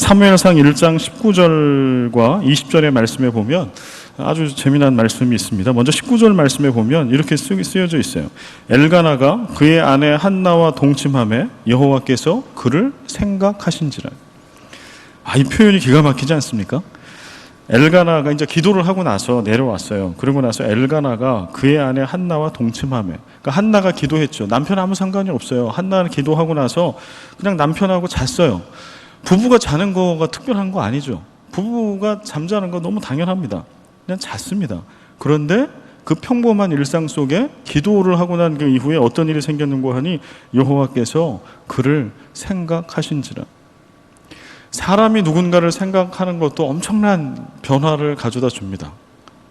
사무엘상 1장 19절과 20절의 말씀에 보면 아주 재미난 말씀이 있습니다. 먼저 19절 말씀에 보면 이렇게 쓰여져 있어요. 엘가나가 그의 아내 한나와 동침하매 여호와께서 그를 생각하신지라. 이 표현이 기가 막히지 않습니까? 엘가나가 이제 기도를 하고 나서 내려왔어요. 그러고 나서 엘가나가 그의 아내 한나와 동침하며, 그러니까 한나가 기도했죠. 남편 아무 상관이 없어요. 한나는 기도하고 나서 그냥 남편하고 잤어요. 부부가 자는 거가 특별한 거 아니죠. 부부가 잠자는 거 너무 당연합니다. 그냥 잤습니다. 그런데 그 평범한 일상 속에 기도를 하고 난 그 이후에 어떤 일이 생겼는고 하니 여호와께서 그를 생각하신지라. 사람이 누군가를 생각하는 것도 엄청난 변화를 가져다 줍니다.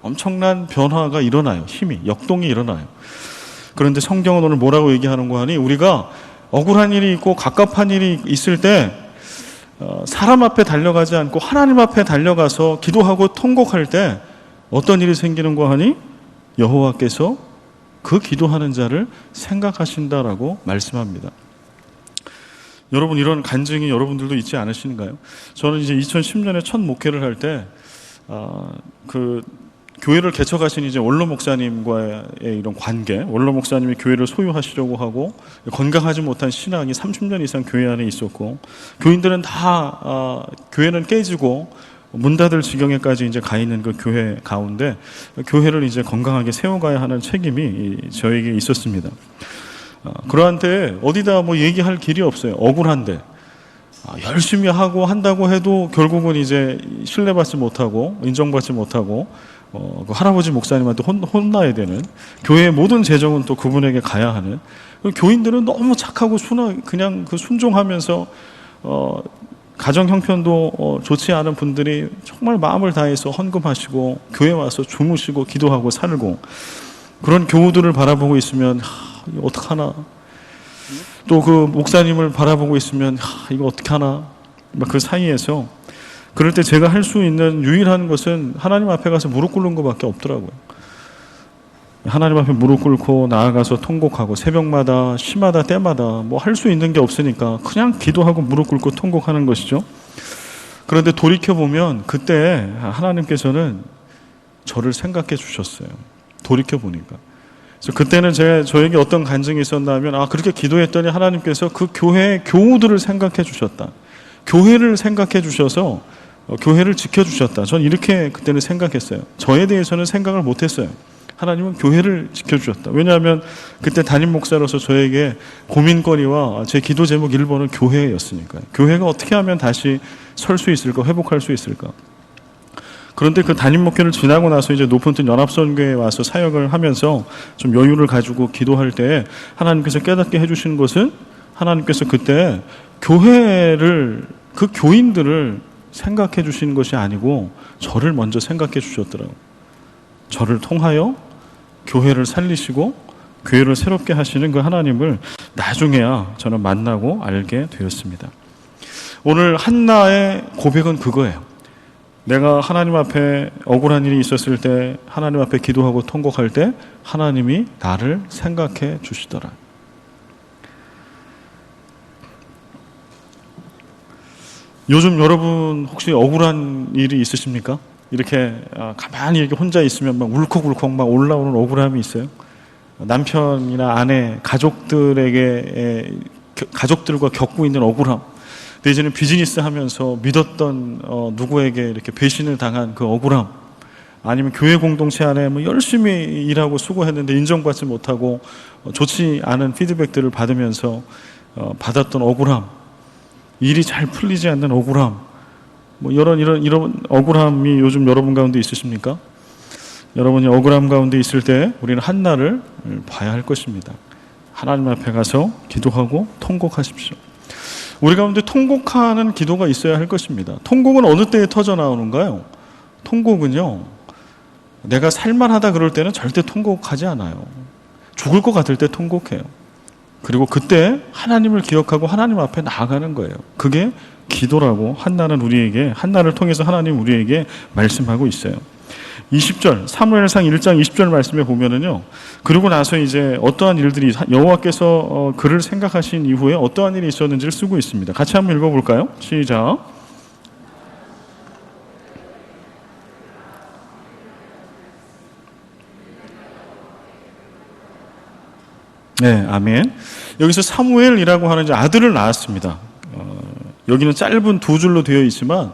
엄청난 변화가 일어나요. 힘이, 역동이 일어나요. 그런데 성경은 오늘 뭐라고 얘기하는고 하니 우리가 억울한 일이 있고 갑갑한 일이 있을 때 사람 앞에 달려가지 않고 하나님 앞에 달려가서 기도하고 통곡할 때 어떤 일이 생기는고 하니 여호와께서 그 기도하는 자를 생각하신다라고 말씀합니다. 여러분, 이런 간증이 여러분들도 있지 않으신가요? 저는 이제 2010년에 첫 목회를 할 때 그 교회를 개척하신 이제 원로 목사님과의 이런 관계, 원로 목사님이 교회를 소유하시려고 하고 건강하지 못한 신앙이 30년 이상 교회 안에 있었고 교인들은 다 교회는 깨지고 문 닫을 지경에까지 이제 가 있는 그 교회 가운데 교회를 이제 건강하게 세워가야 하는 책임이 저에게 있었습니다. 그러한 때 어디다 뭐 얘기할 길이 없어요. 억울한데 열심히 하고 한다고 해도 결국은 이제 신뢰받지 못하고 인정받지 못하고 그 할아버지 목사님한테 혼나야 되는, 교회의 모든 재정은 또 그분에게 가야 하는, 교인들은 너무 착하고 그냥 그 순종하면서 가정 형편도 좋지 않은 분들이 정말 마음을 다해서 헌금하시고 교회 와서 주무시고 기도하고 살고, 그런 교우들을 바라보고 있으면 이거 어떡하나, 또 그 목사님을 바라보고 있으면 이거 어떡하나, 그 사이에서 그럴 때 제가 할 수 있는 유일한 것은 하나님 앞에 가서 무릎 꿇는 것밖에 없더라고요. 하나님 앞에 무릎 꿇고 나아가서 통곡하고, 새벽마다 시마다 때마다 뭐 할 수 있는 게 없으니까 그냥 기도하고 무릎 꿇고 통곡하는 것이죠. 그런데 돌이켜보면 그때 하나님께서는 저를 생각해 주셨어요. 돌이켜보니까. 그래서 그때는 저에게 어떤 간증이 있었냐면 그렇게 기도했더니 하나님께서 그 교회의 교우들을 생각해 주셨다. 교회를 생각해 주셔서 교회를 지켜주셨다. 전 이렇게 그때는 생각했어요. 저에 대해서는 생각을 못했어요. 하나님은 교회를 지켜주셨다. 왜냐하면 그때 담임 목사로서 저에게 고민거리와 제 기도 제목 1번은 교회였으니까요. 교회가 어떻게 하면 다시 설 수 있을까, 회복할 수 있을까. 그런데 그 담임 목회를 지나고 나서 이제 높은 뜻 연합선교회에 와서 사역을 하면서 좀 여유를 가지고 기도할 때 하나님께서 깨닫게 해주시는 것은, 하나님께서 그때 교회를, 그 교인들을 생각해 주시는 것이 아니고 저를 먼저 생각해 주셨더라고요. 저를 통하여 교회를 살리시고 교회를 새롭게 하시는 그 하나님을 나중에야 저는 만나고 알게 되었습니다. 오늘 한나의 고백은 그거예요. 내가 하나님 앞에 억울한 일이 있었을 때, 하나님 앞에 기도하고 통곡할 때 하나님이 나를 생각해 주시더라. 요즘 여러분 혹시 억울한 일이 있으십니까? 이렇게 가만히 이렇게 혼자 있으면 막 울컥울컥 막 올라오는 억울함이 있어요? 남편이나 아내, 가족들과 겪고 있는 억울함. 내지는 비즈니스 하면서 믿었던 누구에게 이렇게 배신을 당한 그 억울함. 아니면 교회 공동체 안에 뭐 열심히 일하고 수고했는데 인정받지 못하고 좋지 않은 피드백들을 받으면서 받았던 억울함. 일이 잘 풀리지 않는 억울함, 뭐 이런 억울함이 요즘 여러분 가운데 있으십니까? 여러분이 억울함 가운데 있을 때 우리는 한나를 봐야 할 것입니다. 하나님 앞에 가서 기도하고 통곡하십시오. 우리 가운데 통곡하는 기도가 있어야 할 것입니다. 통곡은 어느 때에 터져 나오는가요? 통곡은요, 내가 살만하다 그럴 때는 절대 통곡하지 않아요. 죽을 것 같을 때 통곡해요. 그리고 그때 하나님을 기억하고 하나님 앞에 나아가는 거예요. 그게 기도라고 한나를 통해서 하나님 우리에게 말씀하고 있어요. 20절, 사무엘상 1장 20절 말씀에 보면은요, 그러고 나서 이제 어떠한 일들이, 여호와께서 그를 생각하신 이후에 어떠한 일이 있었는지를 쓰고 있습니다. 같이 한번 읽어볼까요? 시작. 네, 아멘. 여기서 사무엘이라고 하는 이제 아들을 낳았습니다. 여기는 짧은 두 줄로 되어 있지만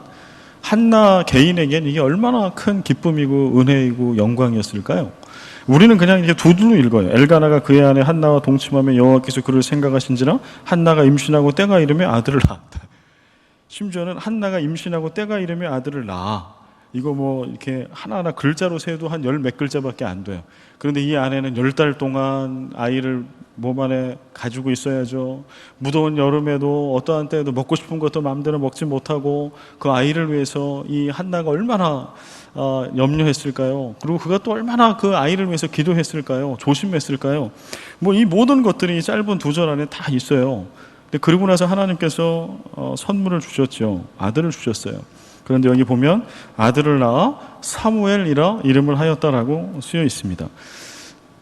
한나 개인에게는 이게 얼마나 큰 기쁨이고 은혜이고 영광이었을까요? 우리는 그냥 이렇게 두 줄로 읽어요. 엘가나가 그의 아내 한나와 동침하며 여호와께서 그를 생각하신지라 한나가 임신하고 때가 이르며 아들을 낳았다. 심지어는 한나가 임신하고 때가 이르며 아들을 낳아. 이거 뭐 이렇게 하나하나 글자로 세도 한 열 몇 글자밖에 안 돼요. 그런데 이 아내는 10달 동안 아이를 몸 안에 가지고 있어야죠. 무더운 여름에도 어떠한 때에도 먹고 싶은 것도 마음대로 먹지 못하고 그 아이를 위해서 이 한나가 얼마나 염려했을까요? 그리고 그가 또 얼마나 그 아이를 위해서 기도했을까요? 조심했을까요? 뭐 이 모든 것들이 짧은 두 절 안에 다 있어요. 근데 그러고 나서 하나님께서 선물을 주셨죠. 아들을 주셨어요. 그런데 여기 보면 아들을 낳아 사무엘이라 이름을 하였다라고 쓰여 있습니다.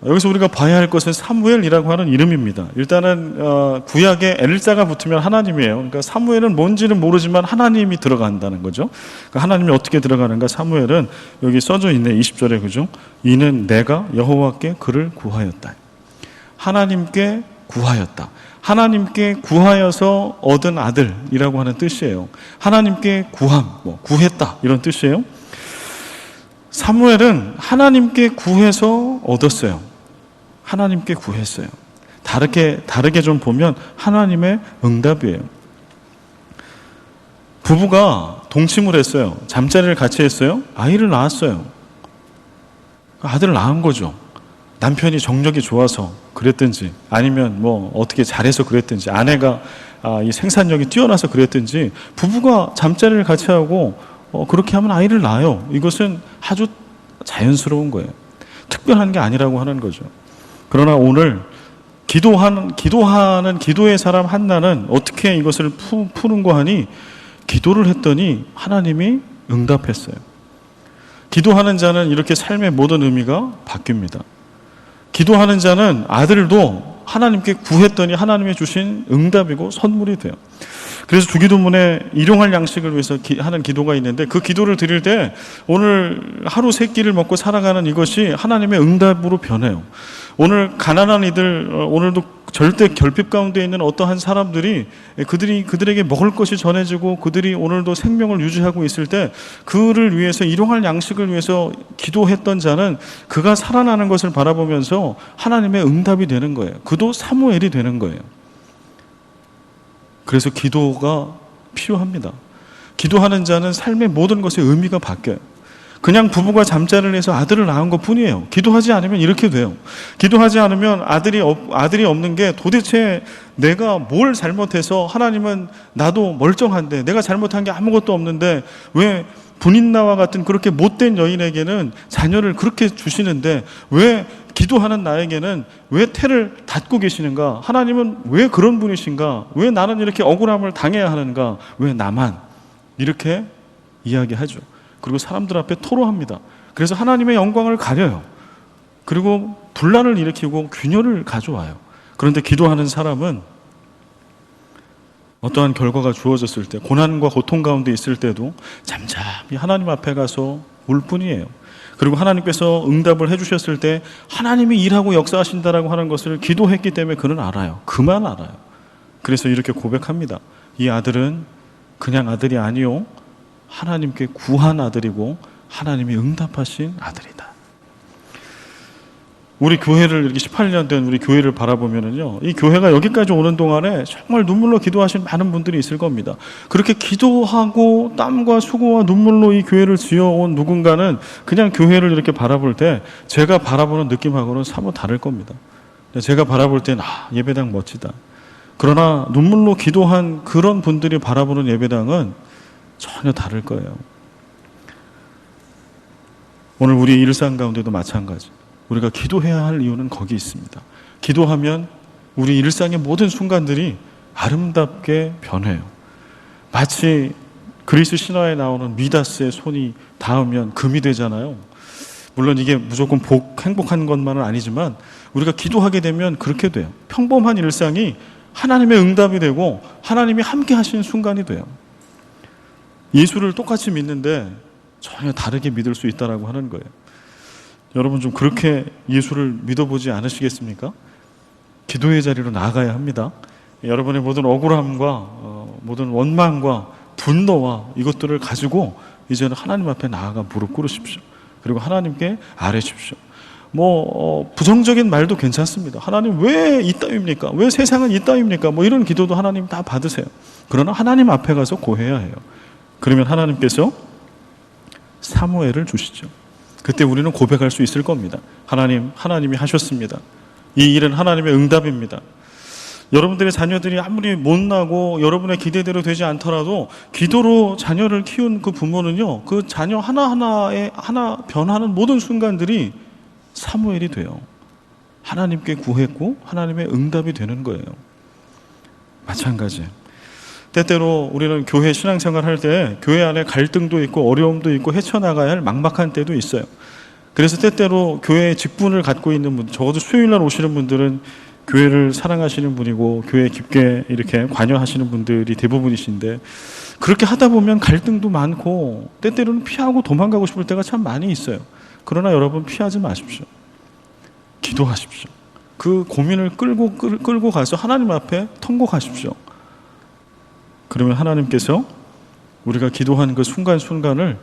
여기서 우리가 봐야 할 것은 사무엘이라고 하는 이름입니다. 일단은 구약에 엘자가 붙으면 하나님이에요. 그러니까 사무엘은 뭔지는 모르지만 하나님이 들어간다는 거죠. 그러니까 하나님이 어떻게 들어가는가? 사무엘은 여기 써져 있네. 20절에 그죠? 이는 내가 여호와께 그를 구하였다. 하나님께 구하였다. 하나님께 구하여서 얻은 아들이라고 하는 뜻이에요. 하나님께 구함, 구했다 이런 뜻이에요. 사무엘은 하나님께 구해서 얻었어요. 하나님께 구했어요. 다르게 좀 보면 하나님의 응답이에요. 부부가 동침을 했어요. 잠자리를 같이 했어요. 아이를 낳았어요. 아들을 낳은 거죠. 남편이 정력이 좋아서 그랬든지 아니면 뭐 어떻게 잘해서 그랬든지 아내가 이 생산력이 뛰어나서 그랬든지 부부가 잠자리를 같이 하고 그렇게 하면 아이를 낳아요. 이것은 아주 자연스러운 거예요. 특별한 게 아니라고 하는 거죠. 그러나 오늘 기도하는 기도의 사람 한나는 어떻게 이것을 푸는고 하니 기도를 했더니 하나님이 응답했어요. 기도하는 자는 이렇게 삶의 모든 의미가 바뀝니다. 기도하는 자는 아들도 하나님께 구했더니 하나님이 주신 응답이고 선물이 돼요. 그래서 주기도문에 일용할 양식을 위해서 하는 기도가 있는데 그 기도를 드릴 때 오늘 하루 세 끼를 먹고 살아가는 이것이 하나님의 응답으로 변해요. 오늘 가난한 이들, 오늘도 절대 결핍 가운데 있는 어떠한 사람들이 그들에게 먹을 것이 전해지고 그들이 오늘도 생명을 유지하고 있을 때 그를 위해서 일용할 양식을 위해서 기도했던 자는 그가 살아나는 것을 바라보면서 하나님의 응답이 되는 거예요. 그도 사무엘이 되는 거예요. 그래서 기도가 필요합니다. 기도하는 자는 삶의 모든 것의 의미가 바뀌어요. 그냥 부부가 잠자리를 해서 아들을 낳은 것 뿐이에요. 기도하지 않으면 이렇게 돼요. 기도하지 않으면 아들이 없는 게 도대체 내가 뭘 잘못해서 하나님은 나도 멀쩡한데 내가 잘못한 게 아무것도 없는데 왜 분인나와 같은 그렇게 못된 여인에게는 자녀를 그렇게 주시는데 왜 기도하는 나에게는 왜 태를 닫고 계시는가? 하나님은 왜 그런 분이신가? 왜 나는 이렇게 억울함을 당해야 하는가? 왜 나만? 이렇게 이야기하죠. 그리고 사람들 앞에 토로합니다. 그래서 하나님의 영광을 가려요. 그리고 분란을 일으키고 균열을 가져와요. 그런데 기도하는 사람은 어떠한 결과가 주어졌을 때 고난과 고통 가운데 있을 때도 잠잠히 하나님 앞에 가서 울 뿐이에요. 그리고 하나님께서 응답을 해주셨을 때 하나님이 일하고 역사하신다라고 하는 것을 기도했기 때문에 그는 알아요. 그만 알아요. 그래서 이렇게 고백합니다. 이 아들은 그냥 아들이 아니요 하나님께 구한 아들이고 하나님이 응답하신 아들이다. 우리 교회를 이렇게 18년 된 우리 교회를 바라보면은요, 이 교회가 여기까지 오는 동안에 정말 눈물로 기도하신 많은 분들이 있을 겁니다. 그렇게 기도하고 땀과 수고와 눈물로 이 교회를 지어온 누군가는 그냥 교회를 이렇게 바라볼 때 제가 바라보는 느낌하고는 사뭇 다를 겁니다. 제가 바라볼 때는 예배당 멋지다. 그러나 눈물로 기도한 그런 분들이 바라보는 예배당은 전혀 다를 거예요. 오늘 우리 일상 가운데도 마찬가지. 우리가 기도해야 할 이유는 거기 있습니다. 기도하면 우리 일상의 모든 순간들이 아름답게 변해요. 마치 그리스 신화에 나오는 미다스의 손이 닿으면 금이 되잖아요. 물론 이게 무조건 행복한 것만은 아니지만 우리가 기도하게 되면 그렇게 돼요. 평범한 일상이 하나님의 응답이 되고 하나님이 함께 하시는 순간이 돼요. 예수를 똑같이 믿는데 전혀 다르게 믿을 수 있다라고 하는 거예요. 여러분 좀 그렇게 예수를 믿어보지 않으시겠습니까? 기도의 자리로 나아가야 합니다. 여러분의 모든 억울함과 모든 원망과 분노와 이것들을 가지고 이제는 하나님 앞에 나아가 무릎 꿇으십시오. 그리고 하나님께 아뢰십시오. 부정적인 말도 괜찮습니다. 하나님 왜 이따위입니까? 왜 세상은 이따위입니까? 이런 기도도 하나님 다 받으세요. 그러나 하나님 앞에 가서 고해야 해요. 그러면 하나님께서 사무엘을 주시죠. 그때 우리는 고백할 수 있을 겁니다. 하나님이 하셨습니다. 이 일은 하나님의 응답입니다. 여러분들의 자녀들이 아무리 못나고 여러분의 기대대로 되지 않더라도 기도로 자녀를 키운 그 부모는요, 그 자녀 하나 변하는 모든 순간들이 사무엘이 돼요. 하나님께 구했고 하나님의 응답이 되는 거예요. 마찬가지. 때때로 우리는 교회 신앙생활 할 때 교회 안에 갈등도 있고 어려움도 있고 헤쳐나가야 할 막막한 때도 있어요. 그래서 때때로 교회의 직분을 갖고 있는 분들, 적어도 수요일날 오시는 분들은 교회를 사랑하시는 분이고 교회에 깊게 이렇게 관여하시는 분들이 대부분이신데, 그렇게 하다 보면 갈등도 많고 때때로는 피하고 도망가고 싶을 때가 참 많이 있어요. 그러나 여러분, 피하지 마십시오. 기도하십시오. 그 고민을 끌고 가서 하나님 앞에 통곡하십시오. 그러면 하나님께서 우리가 기도한 그 순간순간을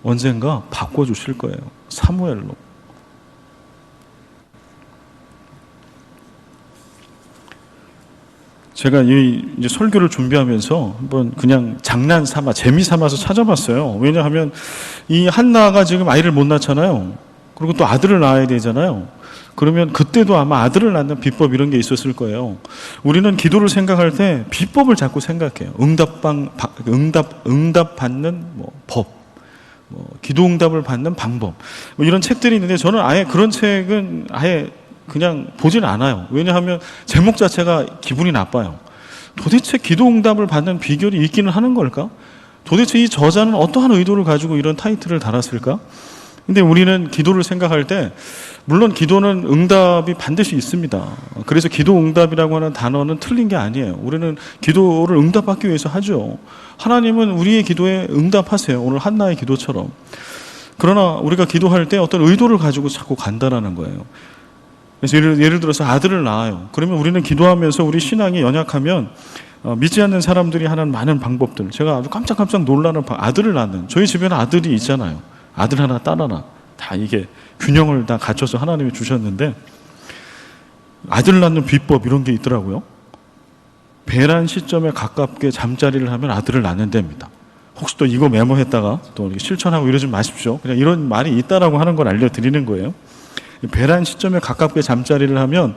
언젠가 바꿔주실 거예요. 사무엘로. 제가 이제 설교를 준비하면서 한번 그냥 장난 삼아, 재미 삼아서 찾아봤어요. 왜냐하면 이 한나가 지금 아이를 못 낳잖아요. 그리고 또 아들을 낳아야 되잖아요. 그러면 그때도 아마 아들을 낳는 비법 이런 게 있었을 거예요. 우리는 기도를 생각할 때 비법을 자꾸 생각해요. 응답 받는 법, 기도 응답을 받는 방법, 이런 책들이 있는데 저는 아예 그런 책은 아예 그냥 보진 않아요. 왜냐하면 제목 자체가 기분이 나빠요. 도대체 기도 응답을 받는 비결이 있기는 하는 걸까? 도대체 이 저자는 어떠한 의도를 가지고 이런 타이틀을 달았을까? 근데 우리는 기도를 생각할 때, 물론 기도는 응답이 반드시 있습니다. 그래서 기도 응답이라고 하는 단어는 틀린 게 아니에요. 우리는 기도를 응답받기 위해서 하죠. 하나님은 우리의 기도에 응답하세요. 오늘 한나의 기도처럼. 그러나 우리가 기도할 때 어떤 의도를 가지고 자꾸 간다라는 거예요. 그래서 예를 들어서 아들을 낳아요. 그러면 우리는 기도하면서 우리 신앙이 연약하면 믿지 않는 사람들이 하는 많은 방법들, 제가 아주 깜짝깜짝 놀라는 아들을 낳는, 저희 집에는 아들이 있잖아요. 아들 하나 딸 하나 다 이게 균형을 다 갖춰서 하나님이 주셨는데, 아들 낳는 비법 이런 게 있더라고요. 배란 시점에 가깝게 잠자리를 하면 아들을 낳는답니다. 혹시 또 이거 메모했다가 또 이렇게 실천하고 이러지 마십시오. 그냥 이런 말이 있다라고 하는 걸 알려드리는 거예요. 배란 시점에 가깝게 잠자리를 하면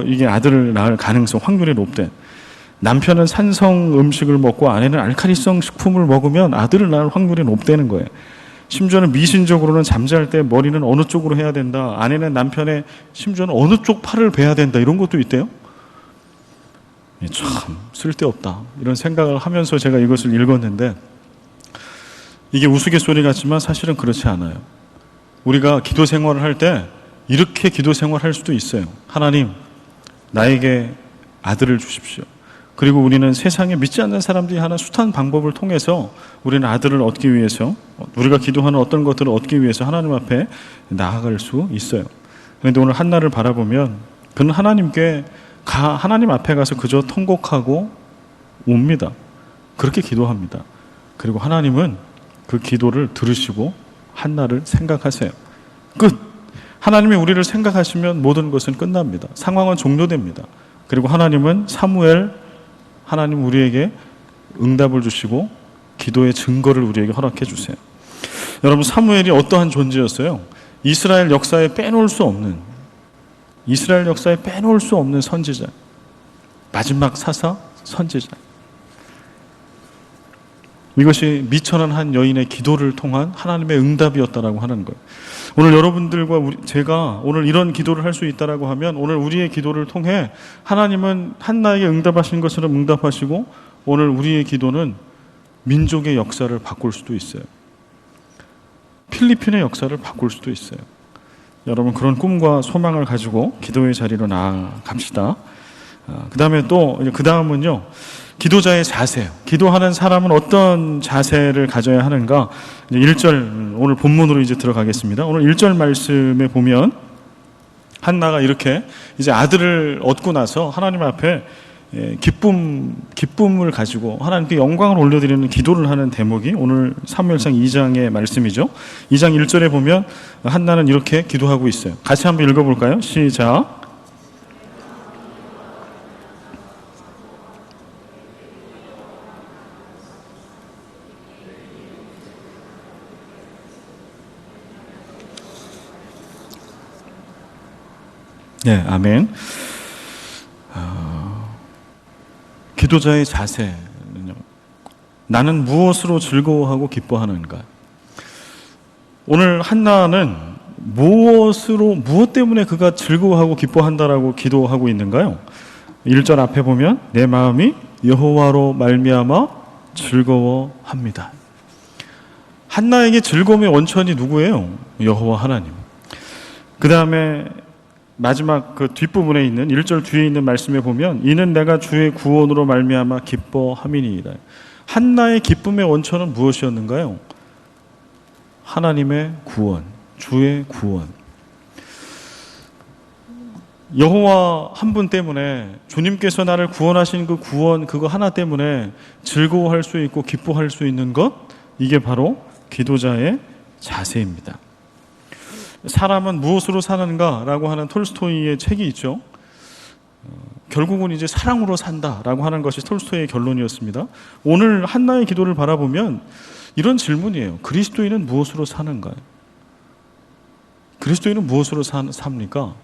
이게 아들을 낳을 가능성, 확률이 높대. 남편은 산성 음식을 먹고 아내는 알칼리성 식품을 먹으면 아들을 낳을 확률이 높다는 거예요. 심지어는 미신적으로는 잠잘 때 머리는 어느 쪽으로 해야 된다, 아내는 남편의 심지어는 어느 쪽 팔을 베야 된다, 이런 것도 있대요. 참 쓸데없다 이런 생각을 하면서 제가 이것을 읽었는데, 이게 우스갯소리 같지만 사실은 그렇지 않아요. 우리가 기도 생활을 할 때 이렇게 기도 생활할 수도 있어요. 하나님, 나에게 아들을 주십시오. 그리고 우리는 세상에 믿지 않는 사람들이 하는 숱한 방법을 통해서 우리는 아들을 얻기 위해서, 우리가 기도하는 어떤 것들을 얻기 위해서 하나님 앞에 나아갈 수 있어요. 그런데 오늘 한나를 바라보면 그는 하나님 앞에 가서 그저 통곡하고 옵니다. 그렇게 기도합니다. 그리고 하나님은 그 기도를 들으시고 한나를 생각하세요. 끝. 하나님이 우리를 생각하시면 모든 것은 끝납니다. 상황은 종료됩니다. 그리고 하나님은 하나님 우리에게 응답을 주시고 기도의 증거를 우리에게 허락해 주세요. 여러분, 사무엘이 어떠한 존재였어요? 이스라엘 역사에 빼놓을 수 없는 선지자, 마지막 사사 선지자. 이것이 미천한 한 여인의 기도를 통한 하나님의 응답이었다라고 하는 거예요. 오늘 여러분들과 제가 오늘 이런 기도를 할 수 있다라고 하면, 오늘 우리의 기도를 통해 하나님은 한나에게 응답하신 것처럼 응답하시고, 오늘 우리의 기도는 민족의 역사를 바꿀 수도 있어요. 필리핀의 역사를 바꿀 수도 있어요. 여러분, 그런 꿈과 소망을 가지고 기도의 자리로 나아갑시다. 그 다음은요, 기도자의 자세. 기도하는 사람은 어떤 자세를 가져야 하는가? 이제 1절, 오늘 본문으로 이제 들어가겠습니다. 오늘 1절 말씀에 보면 한나가 이렇게 이제 아들을 얻고 나서 하나님 앞에 기쁨을 가지고 하나님께 영광을 올려드리는 기도를 하는 대목이 오늘 사무엘상 2장의 말씀이죠. 2장 1절에 보면 한나는 이렇게 기도하고 있어요. 같이 한번 읽어볼까요? 시작. 네, 아멘. 기도자의 자세는요, 나는 무엇으로 즐거워하고 기뻐하는가? 오늘 한나는 무엇 때문에 그가 즐거워하고 기뻐한다라고 기도하고 있는가요? 1절 앞에 보면 내 마음이 여호와로 말미암아 즐거워합니다. 한나에게 즐거움의 원천이 누구예요? 여호와 하나님. 그 다음에 마지막 그 뒷부분에 있는 1절 뒤에 있는 말씀에 보면 이는 내가 주의 구원으로 말미암아 기뻐함이니이다. 한나의 기쁨의 원천은 무엇이었는가요? 하나님의 구원, 주의 구원. 여호와 한 분 때문에, 주님께서 나를 구원하신 그 구원, 그거 하나 때문에 즐거워할 수 있고 기뻐할 수 있는 것, 이게 바로 기도자의 자세입니다. 사람은 무엇으로 사는가라고 하는 톨스토이의 책이 있죠. 결국은 이제 사랑으로 산다라고 하는 것이 톨스토이의 결론이었습니다. 오늘 한나의 기도를 바라보면 이런 질문이에요. 그리스도인은 무엇으로 사는가요? 그리스도인은 무엇으로 삽니까?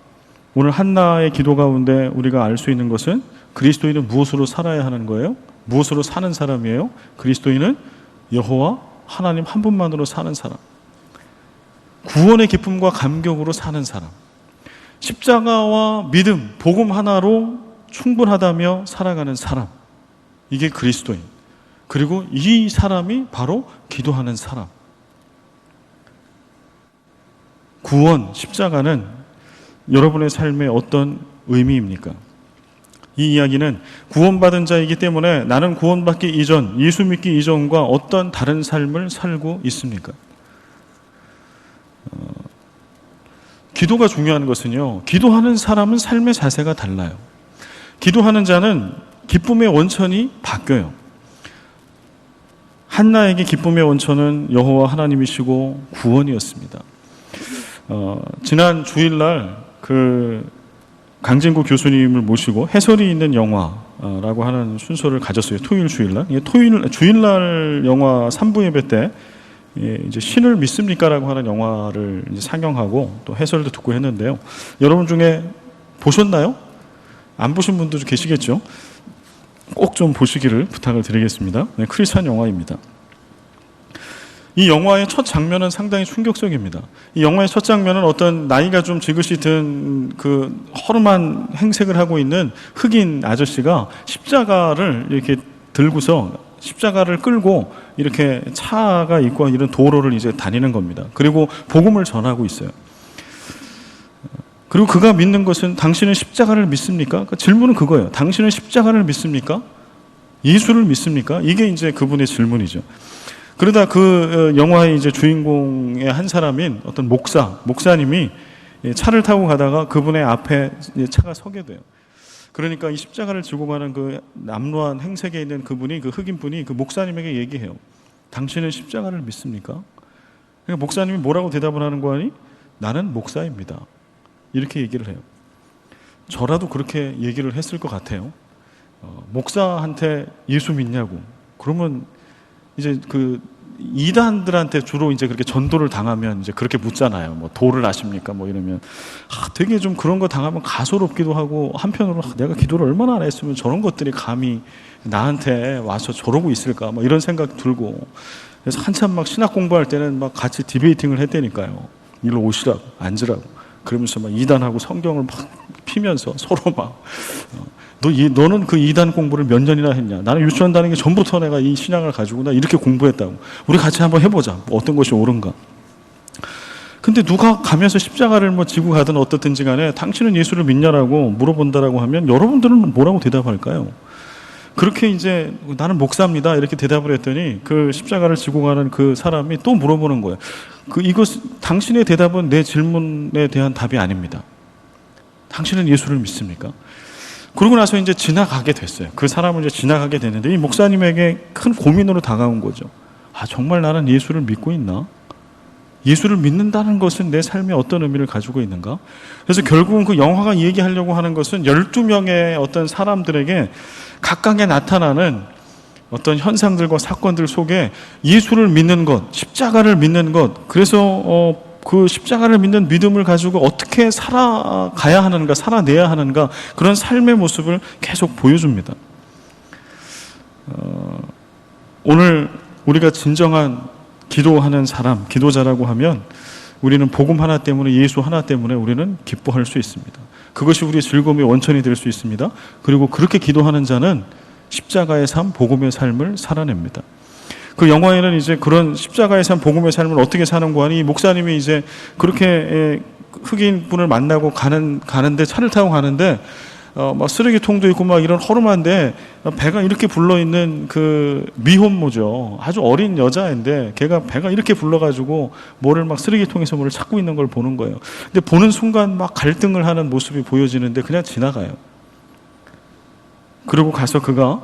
오늘 한나의 기도 가운데 우리가 알 수 있는 것은 그리스도인은 무엇으로 살아야 하는 거예요? 무엇으로 사는 사람이에요? 그리스도인은 여호와 하나님 한 분만으로 사는 사람, 구원의 기쁨과 감격으로 사는 사람, 십자가와 믿음, 복음 하나로 충분하다며 살아가는 사람, 이게 그리스도인. 그리고 이 사람이 바로 기도하는 사람. 구원, 십자가는 여러분의 삶에 어떤 의미입니까? 이 이야기는 구원받은 자이기 때문에 나는 구원받기 이전, 예수 믿기 이전과 어떤 다른 삶을 살고 있습니까? 기도가 중요한 것은요, 기도하는 사람은 삶의 자세가 달라요. 기도하는 자는 기쁨의 원천이 바뀌어요. 한나에게 기쁨의 원천은 여호와 하나님이시고 구원이었습니다. 지난 주일날 그 강진구 교수님을 모시고 해설이 있는 영화라고 하는 순서를 가졌어요. 토요일 주일날. 주일날 영화 3부 예배 때 이제 신을 믿습니까라고 하는 영화를 이제 상영하고 또 해설도 듣고 했는데요. 여러분 중에 보셨나요? 안 보신 분들도 계시겠죠? 꼭 좀 보시기를 부탁을 드리겠습니다. 네, 크리스찬 영화입니다. 이 영화의 첫 장면은 상당히 충격적입니다. 이 영화의 첫 장면은 어떤 나이가 좀 지긋이 든 그 허름한 행색을 하고 있는 흑인 아저씨가 십자가를 이렇게 들고서 십자가를 끌고 이렇게 차가 있고 이런 도로를 이제 다니는 겁니다. 그리고 복음을 전하고 있어요. 그리고 그가 믿는 것은 당신은 십자가를 믿습니까? 그러니까 질문은 그거예요. 당신은 십자가를 믿습니까? 예수를 믿습니까? 이게 이제 그분의 질문이죠. 그러다 그 영화의 이제 주인공의 한 사람인 어떤 목사님이 차를 타고 가다가 그분의 앞에 차가 서게 돼요. 그러니까 이 십자가를 지고 가는 그 남루한 행색에 있는 그분이, 그 흑인분이 그 목사님에게 얘기해요. 당신은 십자가를 믿습니까? 그러니까 목사님이 뭐라고 대답을 하는 거 아니? 나는 목사입니다. 이렇게 얘기를 해요. 저라도 그렇게 얘기를 했을 것 같아요. 목사한테 예수 믿냐고. 그러면 이제 그 이단들한테 주로 이제 그렇게 전도를 당하면 이제 그렇게 묻잖아요. 뭐 도를 아십니까? 뭐 이러면 되게 좀 그런 거 당하면 가소롭기도 하고, 한편으로 내가 기도를 얼마나 안 했으면 저런 것들이 감히 나한테 와서 저러고 있을까? 뭐 이런 생각 들고, 그래서 한참 막 신학 공부할 때는 막 같이 디베이팅을 했다니까요. 일로 오시라고, 앉으라고. 그러면서 막 이단하고 성경을 막 피면서 서로 막 너는 그 이단 공부를 몇 년이나 했냐? 나는 유치원 다니는 게 전부터 내가 이 신앙을 가지고 나 이렇게 공부했다고. 우리 같이 한번 해보자. 뭐 어떤 것이 옳은가? 근데 누가 가면서 십자가를 뭐 지고 가든 어떻든지 간에 당신은 예수를 믿냐라고 물어본다라고 하면 여러분들은 뭐라고 대답할까요? 그렇게 이제 나는 목사입니다 이렇게 대답을 했더니 그 십자가를 지고 가는 그 사람이 또 물어보는 거예요. 당신의 대답은 내 질문에 대한 답이 아닙니다. 당신은 예수를 믿습니까? 그러고 나서 이제 지나가게 됐어요. 그 사람은 이제 지나가게 됐는데 이 목사님에게 큰 고민으로 다가온 거죠. 정말 나는 예수를 믿고 있나? 예수를 믿는다는 것은 내 삶에 어떤 의미를 가지고 있는가? 그래서 결국은 그 영화가 얘기하려고 하는 것은 12명의 어떤 사람들에게 각각에 나타나는 어떤 현상들과 사건들 속에 예수를 믿는 것, 십자가를 믿는 것, 그래서 그 십자가를 믿는 믿음을 가지고 어떻게 살아가야 하는가, 살아내야 하는가, 그런 삶의 모습을 계속 보여줍니다. 오늘 우리가 진정한 기도하는 사람, 기도자라고 하면 우리는 복음 하나 때문에, 예수 하나 때문에 우리는 기뻐할 수 있습니다. 그것이 우리의 즐거움의 원천이 될 수 있습니다. 그리고 그렇게 기도하는 자는 십자가의 삶, 복음의 삶을 살아냅니다. 그 영화에는 이제 그런 십자가의 삶, 복음의 삶을 어떻게 사는고 하니, 이 목사님이 이제 그렇게 흑인 분을 만나고 가는데, 차를 타고 가는데 막 쓰레기통도 있고 막 이런 허름한데, 배가 이렇게 불러있는 그 미혼모죠. 아주 어린 여자인데 걔가 배가 이렇게 불러가지고 뭐를 막 쓰레기통에서 뭐를 찾고 있는 걸 보는 거예요. 근데 보는 순간 막 갈등을 하는 모습이 보여지는데 그냥 지나가요. 그리고 가서 그가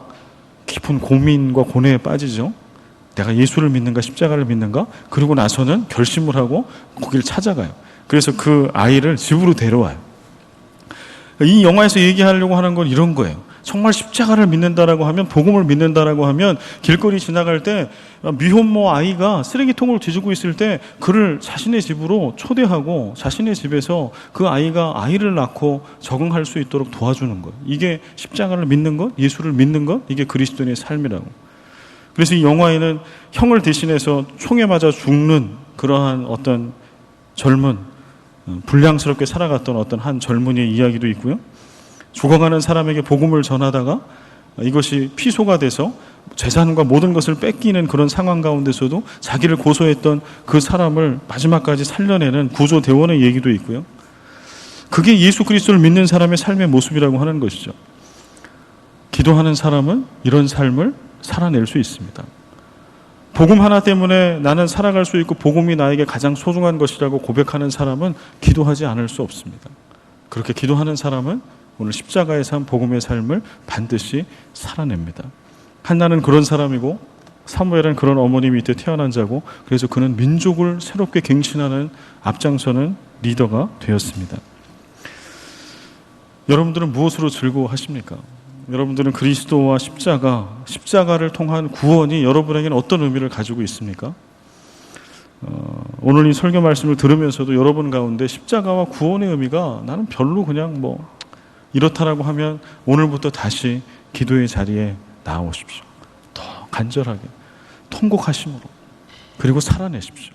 깊은 고민과 고뇌에 빠지죠. 내가 예수를 믿는가, 십자가를 믿는가? 그리고 나서는 결심을 하고 거기를 찾아가요. 그래서 그 아이를 집으로 데려와요. 이 영화에서 얘기하려고 하는 건 이런 거예요. 정말 십자가를 믿는다라고 하면, 복음을 믿는다라고 하면, 길거리 지나갈 때 미혼모 아이가 쓰레기통을 뒤지고 있을 때 그를 자신의 집으로 초대하고 자신의 집에서 그 아이가 아이를 낳고 적응할 수 있도록 도와주는 것. 이게 십자가를 믿는 것, 예수를 믿는 것, 이게 그리스도인의 삶이라고. 그래서 이 영화에는 형을 대신해서 총에 맞아 죽는 그러한 어떤 젊은, 불량스럽게 살아갔던 어떤 한 젊은이의 이야기도 있고요. 죽어가는 사람에게 복음을 전하다가 이것이 피소가 돼서 재산과 모든 것을 뺏기는 그런 상황 가운데서도 자기를 고소했던 그 사람을 마지막까지 살려내는 구조대원의 얘기도 있고요. 그게 예수 그리스도를 믿는 사람의 삶의 모습이라고 하는 것이죠. 기도하는 사람은 이런 삶을 살아낼 수 있습니다. 복음 하나 때문에 나는 살아갈 수 있고 복음이 나에게 가장 소중한 것이라고 고백하는 사람은 기도하지 않을 수 없습니다. 그렇게 기도하는 사람은 오늘 십자가의 삶, 복음의 삶을 반드시 살아냅니다. 한나는 그런 사람이고 사무엘은 그런 어머니 밑에 태어난 자고, 그래서 그는 민족을 새롭게 갱신하는 앞장서는 리더가 되었습니다. 여러분들은 무엇으로 즐거워하십니까? 여러분들은 그리스도와 십자가를 통한 구원이 여러분에게는 어떤 의미를 가지고 있습니까? 오늘 이 설교 말씀을 들으면서도 여러분 가운데 십자가와 구원의 의미가 나는 별로 그냥 뭐 이렇다라고 하면 오늘부터 다시 기도의 자리에 나오십시오. 더 간절하게, 통곡하심으로, 그리고 살아내십시오.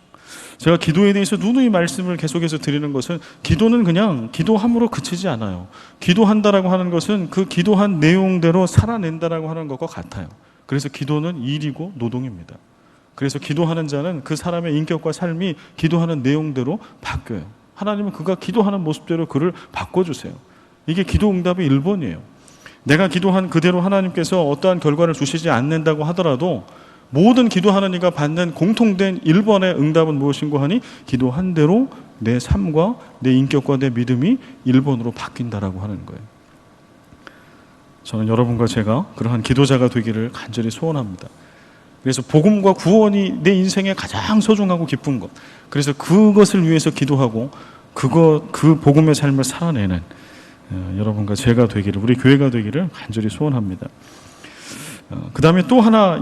제가 기도에 대해서 누누이 말씀을 계속해서 드리는 것은, 기도는 그냥 기도함으로 그치지 않아요. 기도한다라고 하는 것은 그 기도한 내용대로 살아낸다라고 하는 것과 같아요. 그래서 기도는 일이고 노동입니다. 그래서 기도하는 자는 그 사람의 인격과 삶이 기도하는 내용대로 바뀌어요. 하나님은 그가 기도하는 모습대로 그를 바꿔주세요. 이게 기도 응답의 1번이에요. 내가 기도한 그대로 하나님께서 어떠한 결과를 주시지 않는다고 하더라도 모든 기도하는 이가 받는 공통된 1번의 응답은 무엇인고 하니, 기도한 대로 내 삶과 내 인격과 내 믿음이 1번으로 바뀐다라고 하는 거예요. 저는 여러분과 제가 그러한 기도자가 되기를 간절히 소원합니다. 그래서 복음과 구원이 내 인생에 가장 소중하고 기쁜 것, 그래서 그것을 위해서 기도하고 그 복음의 삶을 살아내는 여러분과 제가 되기를, 우리 교회가 되기를 간절히 소원합니다. 그 다음에 또 하나,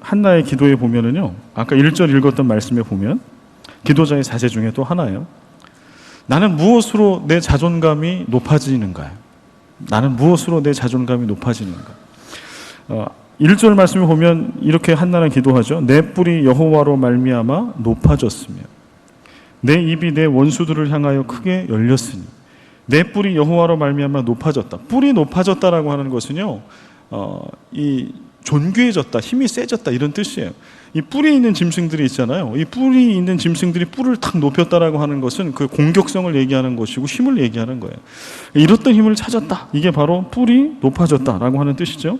한나의 기도에 보면은요, 아까 1절 읽었던 말씀에 보면 기도자의 자세 중에 또 하나예요. 나는 무엇으로 내 자존감이 높아지는가? 나는 무엇으로 내 자존감이 높아지는가? 1절 말씀에 보면 이렇게 한나는 기도하죠. 내 뿔이 여호와로 말미암아 높아졌으며 내 입이 내 원수들을 향하여 크게 열렸으니. 내 뿔이 여호와로 말미암아 높아졌다. 뿔이 높아졌다라고 하는 것은요, 이 존귀해졌다, 힘이 세졌다, 이런 뜻이에요. 이 뿔이 있는 짐승들이 있잖아요. 이 뿔이 있는 짐승들이 뿔을 탁 높였다라고 하는 것은 그 공격성을 얘기하는 것이고 힘을 얘기하는 거예요. 이렇던 힘을 찾았다. 이게 바로 뿔이 높아졌다라고 하는 뜻이죠.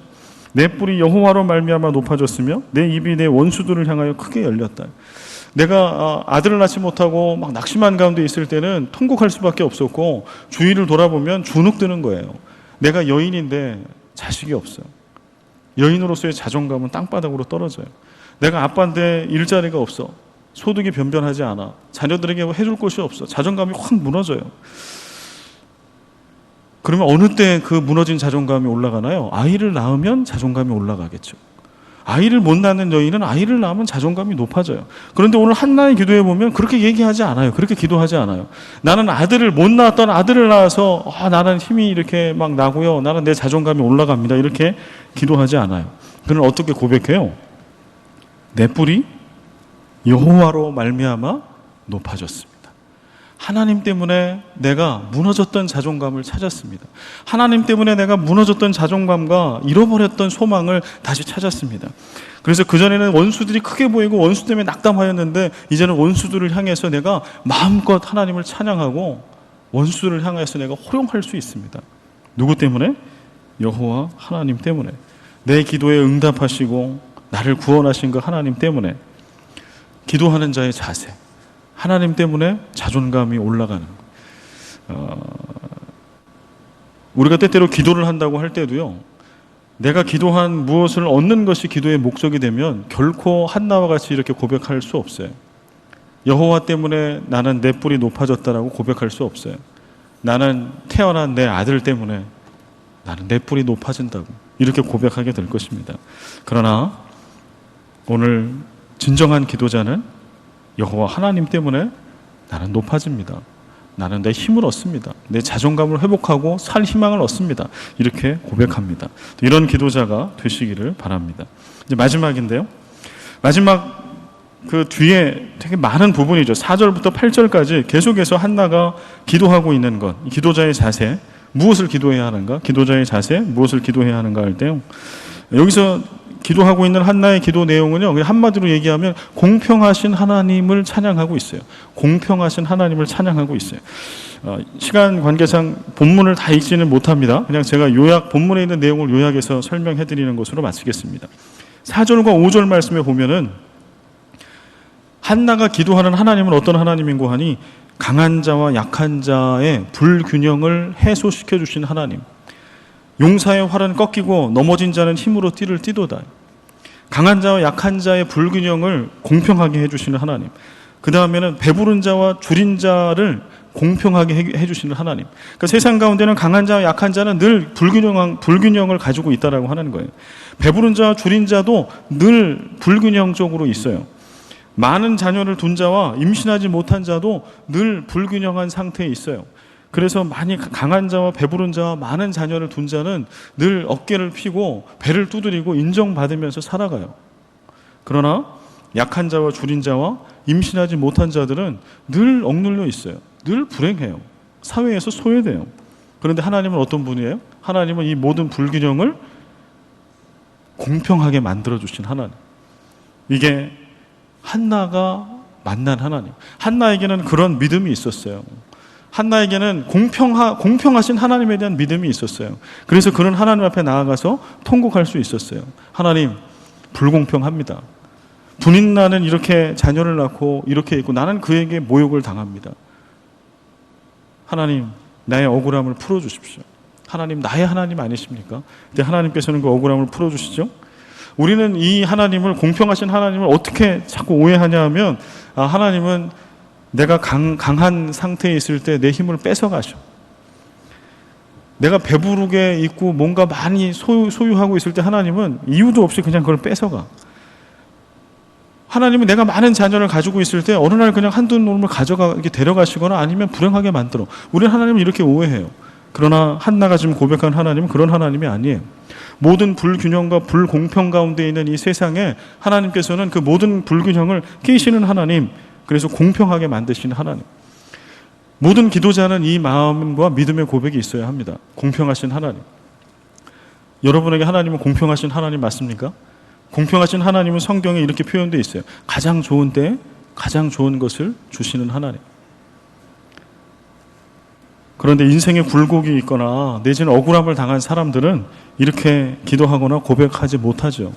내 뿔이 여호와로 말미암아 높아졌으며 내 입이 내 원수들을 향하여 크게 열렸다. 내가 아들을 낳지 못하고 막 낙심한 가운데 있을 때는 통곡할 수밖에 없었고 주위를 돌아보면 주눅드는 거예요. 내가 여인인데 자식이 없어요. 여인으로서의 자존감은 땅바닥으로 떨어져요. 내가 아빠인데 일자리가 없어. 소득이 변변하지 않아. 자녀들에게 해줄 것이 없어. 자존감이 확 무너져요. 그러면 어느 때 그 무너진 자존감이 올라가나요? 아이를 낳으면 자존감이 올라가겠죠. 아이를 못 낳는 여인은 아이를 낳으면 자존감이 높아져요. 그런데 오늘 한나의 기도에 보면 그렇게 얘기하지 않아요. 그렇게 기도하지 않아요. 나는 아들을 못 낳았던 아들을 낳아서 나는 힘이 이렇게 막 나고요. 나는 내 자존감이 올라갑니다. 이렇게 기도하지 않아요. 그는 어떻게 고백해요? 내 뿔이 여호와로 말미암아 높아졌습니다. 하나님 때문에 내가 무너졌던 자존감을 찾았습니다. 하나님 때문에 내가 무너졌던 자존감과 잃어버렸던 소망을 다시 찾았습니다. 그래서 그전에는 원수들이 크게 보이고 원수 때문에 낙담하였는데 이제는 원수들을 향해서 내가 마음껏 하나님을 찬양하고 원수를 향해서 내가 호령할 수 있습니다. 누구 때문에? 여호와 하나님 때문에. 내 기도에 응답하시고 나를 구원하신 그 하나님 때문에. 기도하는 자의 자세, 하나님 때문에 자존감이 올라가는 우리가 때때로 기도를 한다고 할 때도요, 내가 기도한 무엇을 얻는 것이 기도의 목적이 되면 결코 한나와 같이 이렇게 고백할 수 없어요. 여호와 때문에 나는 내 뿔이 높아졌다라고 고백할 수 없어요. 나는 태어난 내 아들 때문에 나는 내 뿔이 높아진다고 이렇게 고백하게 될 것입니다. 그러나 오늘 진정한 기도자는 여호와 하나님 때문에 나는 높아집니다. 나는 내 힘을 얻습니다. 내 자존감을 회복하고 살 희망을 얻습니다. 이렇게 고백합니다. 이런 기도자가 되시기를 바랍니다. 이제 마지막인데요. 마지막 그 뒤에 되게 많은 부분이죠. 4절부터 8절까지 계속해서 한나가 기도하고 있는 것, 기도자의 자세, 무엇을 기도해야 하는가? 기도자의 자세, 무엇을 기도해야 하는가 할 때요. 여기서 기도하고 있는 한나의 기도 내용은요, 한마디로 얘기하면 공평하신 하나님을 찬양하고 있어요. 공평하신 하나님을 찬양하고 있어요. 시간 관계상 본문을 다 읽지는 못합니다. 그냥 제가 본문에 있는 내용을 요약해서 설명해 드리는 것으로 마치겠습니다. 4절과 5절 말씀에 보면은 한나가 기도하는 하나님은 어떤 하나님인고 하니 강한 자와 약한 자의 불균형을 해소시켜 주신 하나님. 용사의 활은 꺾이고 넘어진 자는 힘으로 띠를 띠도다. 강한 자와 약한 자의 불균형을 공평하게 해주시는 하나님. 그 다음에는 배부른 자와 줄인 자를 공평하게 해주시는 하나님. 그러니까 세상 가운데는 강한 자와 약한 자는 늘 불균형을 가지고 있다라고 하는 거예요. 배부른 자와 줄인 자도 늘 불균형적으로 있어요. 많은 자녀를 둔 자와 임신하지 못한 자도 늘 불균형한 상태에 있어요. 그래서 많이 강한 자와 배부른 자와 많은 자녀를 둔 자는 늘 어깨를 펴고 배를 두드리고 인정받으면서 살아가요. 그러나 약한 자와 줄인 자와 임신하지 못한 자들은 늘 억눌려 있어요. 늘 불행해요. 사회에서 소외돼요. 그런데 하나님은 어떤 분이에요? 하나님은 이 모든 불균형을 공평하게 만들어주신 하나님. 이게 한나가 만난 하나님. 한나에게는 그런 믿음이 있었어요. 한나에게는 공평하신 하나님에 대한 믿음이 있었어요. 그래서 그는 하나님 앞에 나아가서 통곡할 수 있었어요. 하나님, 불공평합니다. 분인나는 이렇게 자녀를 낳고 이렇게 있고 나는 그에게 모욕을 당합니다. 하나님, 나의 억울함을 풀어주십시오. 하나님, 나의 하나님 아니십니까? 근데 하나님께서는 그 억울함을 풀어주시죠. 우리는 이 하나님을, 공평하신 하나님을 어떻게 자꾸 오해하냐 하면, 하나님은 내가 강한 상태에 있을 때 내 힘을 뺏어가셔. 내가 배부르게 있고 뭔가 많이 소유하고 있을 때 하나님은 이유도 없이 그냥 그걸 뺏어가. 하나님은 내가 많은 자녀를 가지고 있을 때 어느 날 그냥 한두 놈을 이렇게 데려가시거나 아니면 불행하게 만들어. 우리는 하나님을 이렇게 오해해요. 그러나 한나가 지금 고백한 하나님은 그런 하나님이 아니에요. 모든 불균형과 불공평 가운데 있는 이 세상에 하나님께서는 그 모든 불균형을 깨시는 하나님, 그래서 공평하게 만드시는 하나님. 모든 기도자는 이 마음과 믿음의 고백이 있어야 합니다. 공평하신 하나님. 여러분에게 하나님은 공평하신 하나님 맞습니까? 공평하신 하나님은 성경에 이렇게 표현되어 있어요. 가장 좋은 때에 가장 좋은 것을 주시는 하나님. 그런데 인생에 굴곡이 있거나 내지는 억울함을 당한 사람들은 이렇게 기도하거나 고백하지 못하죠.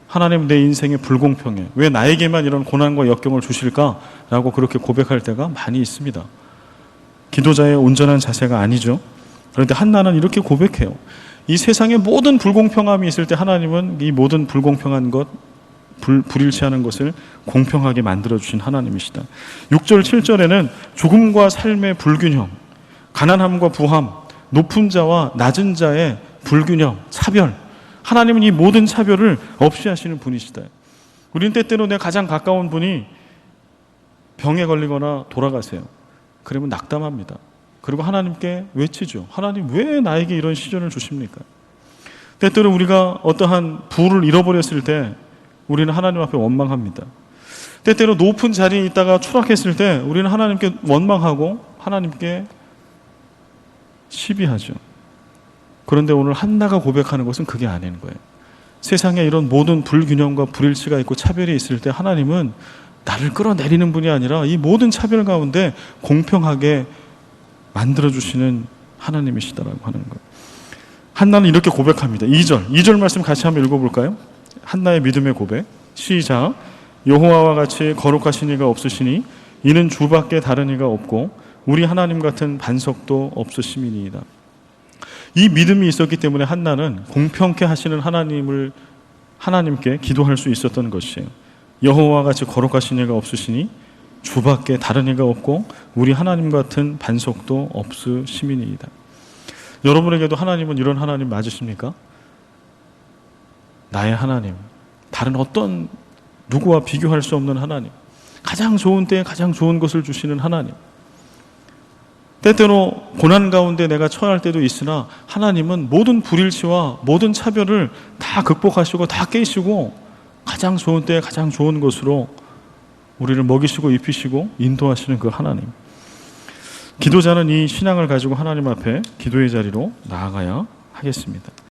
하나님 내 인생이 불공평해. 왜 나에게만 이런 고난과 역경을 주실까라고 그렇게 고백할 때가 많이 있습니다. 기도자의 온전한 자세가 아니죠. 그런데 한나는 이렇게 고백해요. 이 세상에 모든 불공평함이 있을 때 하나님은 이 모든 불공평한 것, 불일치하는 것을 공평하게 만들어주신 하나님이시다. 6절 7절에는 죽음과 삶의 불균형, 가난함과 부함, 높은 자와 낮은 자의 불균형, 차별, 하나님은 이 모든 차별을 없이 하시는 분이시다. 우리는 때때로 내 가장 가까운 분이 병에 걸리거나 돌아가세요. 그러면 낙담합니다. 그리고 하나님께 외치죠. 하나님 왜 나에게 이런 시련을 주십니까? 때때로 우리가 어떠한 부를 잃어버렸을 때 우리는 하나님 앞에 원망합니다. 때때로 높은 자리에 있다가 추락했을 때 우리는 하나님께 원망하고 하나님께 시비하죠. 그런데 오늘 한나가 고백하는 것은 그게 아닌 거예요. 세상에 이런 모든 불균형과 불일치가 있고 차별이 있을 때 하나님은 나를 끌어내리는 분이 아니라 이 모든 차별 가운데 공평하게 만들어주시는 하나님이시다라고 하는 거예요. 한나는 이렇게 고백합니다. 2절 말씀 같이 한번 읽어볼까요? 한나의 믿음의 고백. 시작. 여호와와 같이 거룩하신 이가 없으시니 이는 주밖에 다른 이가 없고 우리 하나님 같은 반석도 없으심이니이다. 이 믿음이 있었기 때문에 한나는 공평케 하시는 하나님께 기도할 수 있었던 것이에요. 여호와와 같이 거룩하신 이가 없으시니 주밖에 다른 이가 없고 우리 하나님 같은 반석도 없으심이니이다. 여러분에게도 하나님은 이런 하나님 맞으십니까? 나의 하나님, 다른 어떤 누구와 비교할 수 없는 하나님, 가장 좋은 때에 가장 좋은 것을 주시는 하나님. 때때로 고난 가운데 내가 처할 때도 있으나 하나님은 모든 불일치와 모든 차별을 다 극복하시고 다 깨시고 가장 좋은 때에 가장 좋은 것으로 우리를 먹이시고 입히시고 인도하시는 그 하나님. 기도자는 이 신앙을 가지고 하나님 앞에 기도의 자리로 나아가야 하겠습니다.